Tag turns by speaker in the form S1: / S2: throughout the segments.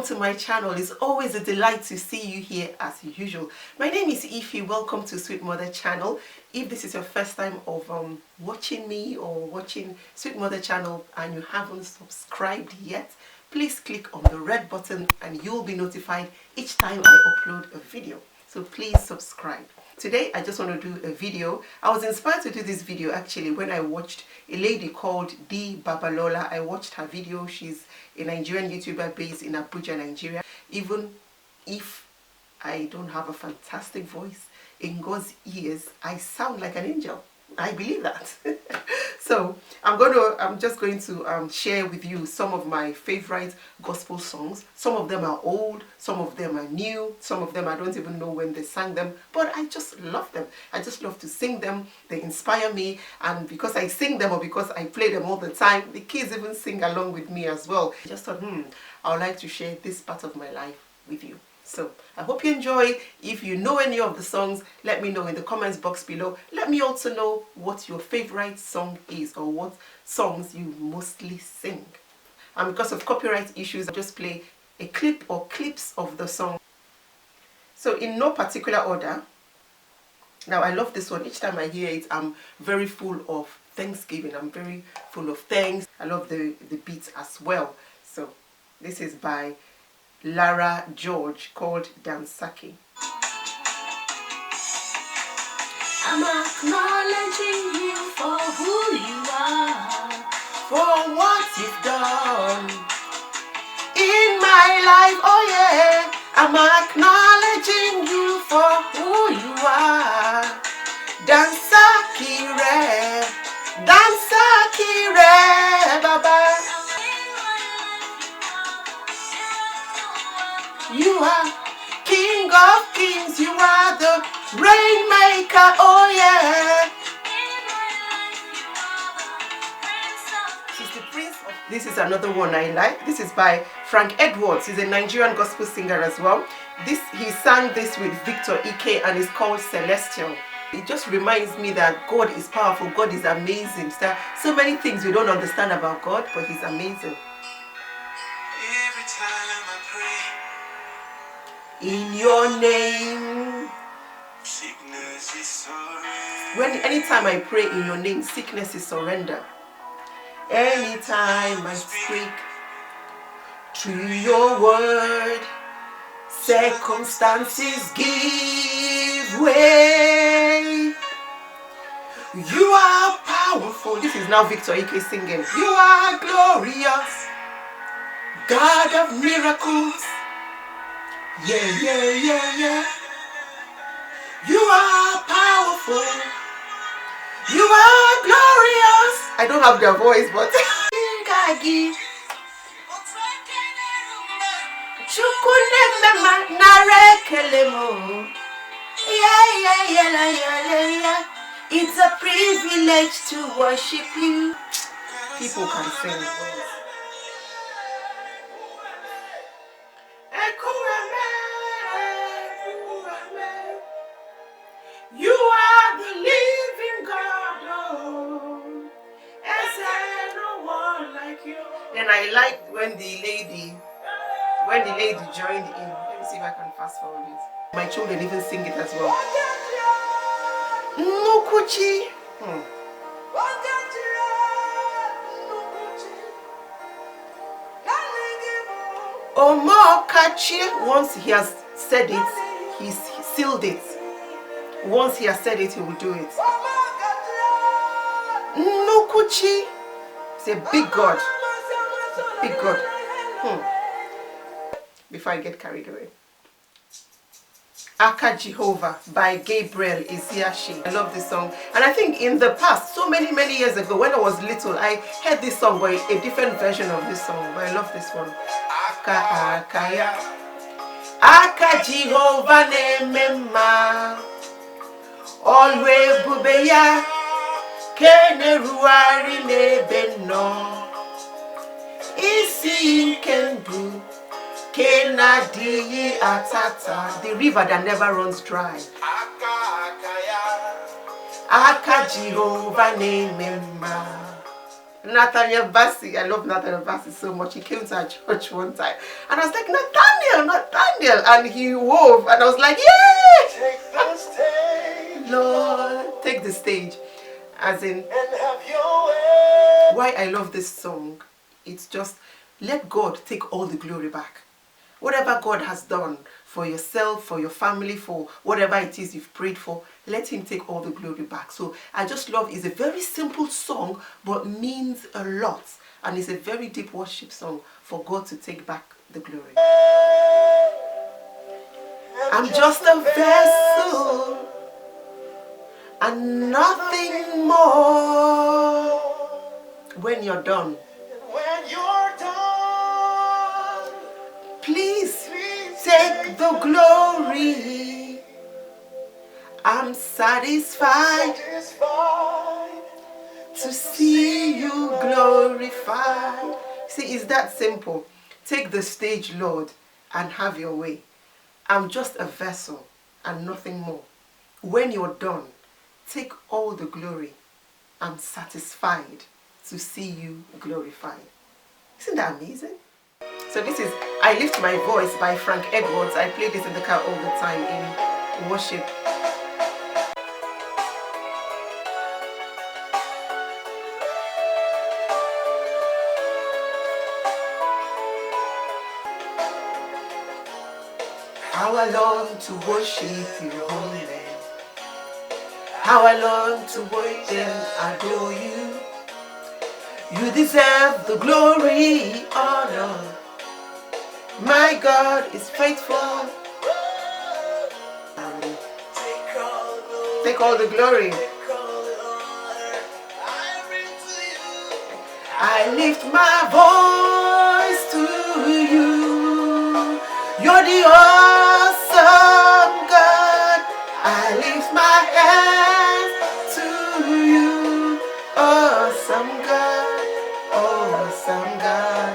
S1: to my channel. It's always a delight to see you here as usual. My name is Iffy. Welcome to Sweet Mother channel. If this is your first time of watching me or watching Sweet Mother channel and you haven't subscribed yet, please click on the red button and you'll be notified each time I upload a video. So please subscribe. Today I just want to do a video. I was inspired to do this video actually when I watched a lady called D Babalola. I watched her video. She's a Nigerian YouTuber based in Abuja, Nigeria. Even if I don't have a fantastic voice, in God's ears I sound like an angel. I believe that. So I'm just going to share with you some of my favorite gospel songs. Some of them are old, some of them are new, some of them I don't even know when they sang them, but I just love them. I just love to sing them. They inspire me, and because I sing them or because I play them all the time, the kids even sing along with me as well. I just thought, I would like to share this part of my life with you. So I hope you enjoy. If you know any of the songs, let me know in the comments box below. Let me also know what your favorite song is or what songs you mostly sing. And because of copyright issues, I'll just play a clip or clips of the song. So in no particular order. Now I love this one. Each time I hear it, I'm very full of thanksgiving. I'm very full of thanks. I love the beat as well. So this is by Lara George, called Dansaki.
S2: I'm acknowledging you for who you are,
S1: for what you've done in my life. Oh yeah, I'm acknowledging you for who you are. Dansaki re, Baba. You are King of Kings, you are the Rainmaker, oh yeah. She's the Prince of... This is another one I like. This is by Frank Edwards. He's a Nigerian gospel singer as well. He sang this with Victor Ike and it's called Celestial. It just reminds me that God is powerful, God is amazing. So many things we don't understand about God, but He's amazing.
S2: Every time I pray
S1: in your name,
S2: sickness is surrender.
S1: Anytime I pray in your name, sickness is surrender. Anytime I speak through your word, circumstances give way. You are powerful. This is now Victor Ike singing. You are glorious, God of miracles. Yeah, yeah, yeah, yeah. You are powerful. You are glorious. I don't have their voice, but it's a privilege to worship you. People can sing. You are the living God, oh, as there no one like you. Then I liked when the lady joined in. Let me see if I can fast forward it. My children even sing it as well. No kuchi. Omokachi. Once he has said it, he's sealed it. Once he has said it, he will do it. Nukuchi. It's a big God. It's a big God. Before I get carried away. Aka Jehovah by Gabriel Isiashi. I love this song. And I think in the past, so many years ago, when I was little, I heard this song, but a different version of this song. But I love this one. Aka Akaya. Aka Jehovah Nemema. Always bubeya kene ruari nebeno isi kendu kena di atata, the river that never runs dry. Aka Jehovah nemema. Nathaniel Bassey. I love Nathaniel Bassey so much. He came to our church one time and I was like, Nathaniel, and he wove and I was like, yay!
S2: Take the stage,
S1: Lord, take the stage. As in,
S2: and have your way.
S1: why I love this song, it's just let God take all the glory back. Whatever God has done for yourself, for your family, for whatever it is you've prayed for, let him take all the glory back. So I just love, it's a very simple song but means a lot, and it's a very deep worship song for God to take back the glory. I'm just a vessel and nothing more. When you're done,
S2: When you're done,
S1: please take the glory. I'm satisfied to see you glorified. See, it's that simple. Take the stage, Lord, and have your way. I'm just a vessel and nothing more. When you're done, take all the glory. I'm satisfied to see you glorified. Isn't that amazing? So this is I Lift My Voice by Frank Edwards. I play this in the car all the time in worship. How I long to worship you, holy name. How I long to worship and adore you. You deserve the glory, honor. My God is faithful. Take all the glory. I lift my voice to you. You're the awesome God. I lift my hands to you. Awesome God. Awesome God.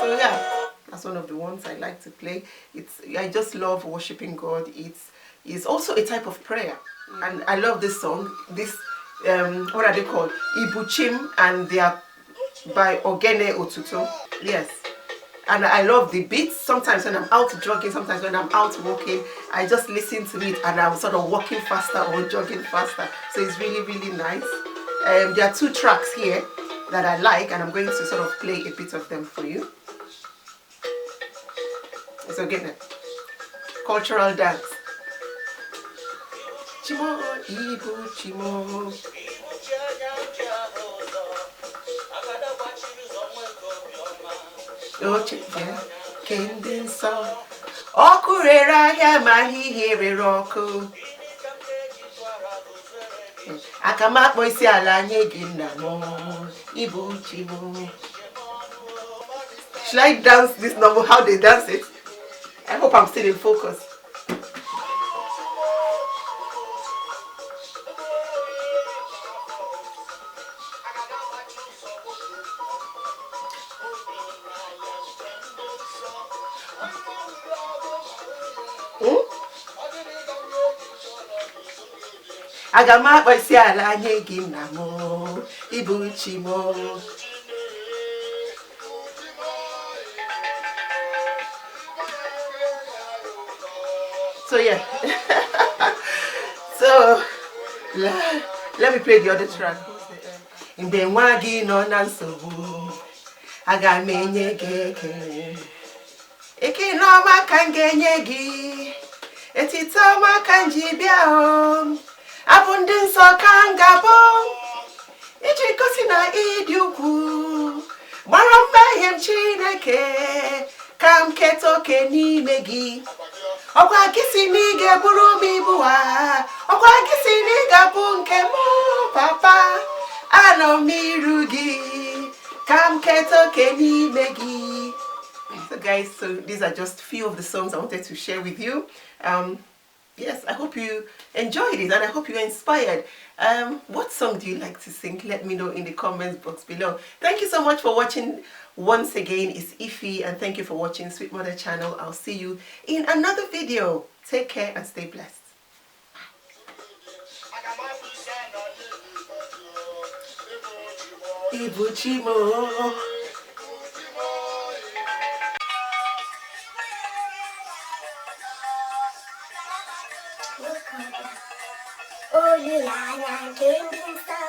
S1: So yeah, that's one of the ones I like to play. I just love worshiping God. It's also a type of prayer, and I love this song. This what are they called? Ibuchim, and they are by Ogene Otuto. Yes. And I love the beats. Sometimes when I'm out jogging, sometimes when I'm out walking, I just listen to it and I'm sort of walking faster or jogging faster. So it's really, really nice. There are two tracks here that I like, and I'm going to sort of play a bit of them for you. So again, cultural dance. Chimo, Ibu, Chimo. Yeah, Kendin song. Okurera ya mahi here roku. Akama boisi ala nye ginna mo. Ibu chimo. Should I dance this number? How they dance it? I hope I'm still in focus. Agama boisi ala nye ginna mo. Ibu chimo. So yeah, so let me play the other track. In the wagi no nansobu, aga menye geke. Eki no makangenye gi, etito makanjibia. Abundance okangabo, ichikosi na idiuku. Maramba yem chineke, kam keto keni megi. Okwa kisi nige buru mi buwa. Okwa kisi niga bunke mo papa. Ano mirugi. Kam keto keni megi. So guys, so these are just few of the songs I wanted to share with you. Yes, I hope you enjoyed it and I hope you were inspired. What song do you like to sing? Let me know in the comments box below. Thank you so much for watching. Once again, it's Iffy, and thank you for watching Sweet Mother Channel. I'll see you in another video. Take care and stay blessed. Ibuchimo.
S3: Olùlànà kìndín sọ,